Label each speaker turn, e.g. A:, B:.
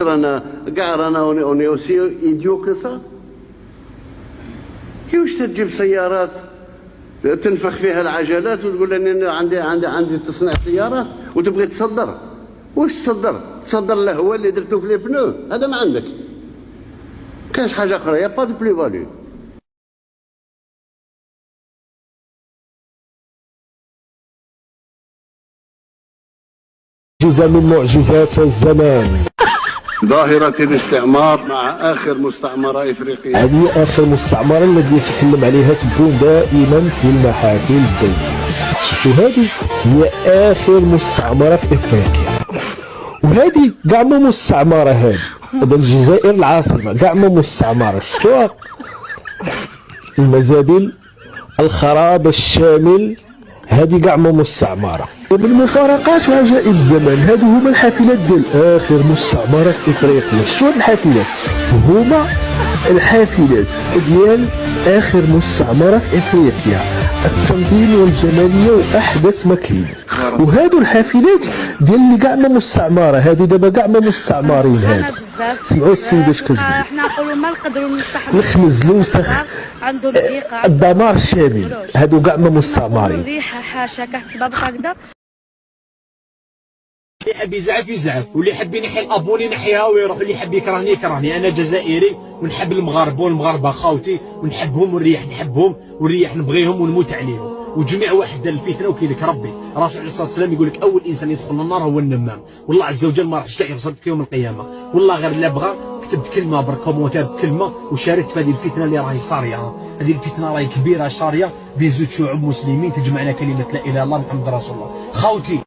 A: رانا on est aussi idiot que ça. كيفاش تجيب سيارات تنفخ فيها العجلات وتقول لي عندي تصنيع سيارات وتبغي تصدر؟ واش تصدر له هو اللي درتو في لي بنو؟ هذا ما عندك. كاش حاجه اخرى، يا با دو بلي فاليو.
B: معجزة من معجزات الزمان.
A: ظاهرة الاستعمار مع آخر مستعمرة إفريقية.
B: هذه آخر مستعمرة التي يتكلم عليها تكون دائما في المحافل الدولية. شفتوا هذه هي آخر مستعمرة في إفريقيا، وهذه كاع مو مستعمرة. هذه الجزائر العاصمة كاع مو مستعمرة. شفتوها؟ المزابل، الخراب الشامل، هذه كاع مو مستعمرة. وبالمفارقات وعجائب الزمان، هادو هما الحافلات ديال آخر مستعمرة في إفريقيا. شفتوا هاد الحافلات؟ هما الحافلات ديال آخر مستعمرة في إفريقيا، التنظيم والجمالية وأحدث ما كاين. وهادو الحافلات ديال اللي كاع ما مستعمرة، هادو دابا كاع ما مستعمرين. هادو سمعوا السيدة اش كتقول.
C: احنا نقولوا ما نقدروا نستحملوا
B: الخنز، الوسخ،
C: عنده الضيقه،
B: الدمار الشامل، هادو كاع ما مستعمرين.
C: الريحه حاشا كتسبب هكذا.
D: اللي يحب يزعف يزعف، واللي يحب ينحي الابون ينحيها ويروح، واللي يحب يكرهني يكرهني. انا جزائري ونحب المغاربه والمغاربه خاوتي ونحبهم، والريح نحبهم، والريح نبغيهم ونموت عليهم. وجميع واحد الفتنه وكيلك ربي. الرسول عليه الصلاه والسلام يقول لك اول انسان يدخل النار هو النمام، والله عز وجل ما راحش كاع يغصبك يوم القيامه. والله غير لا بغى كتبت كلمه بالكومونتير بكلمه وشاركت في هذه الفتنه اللي راهي صاريه. هذه الفتنه راهي كبيره صاريه بين زوج شعوب مسلمين تجمعنا كلمه لا اله الا الله محمد رسول الله. خاوتي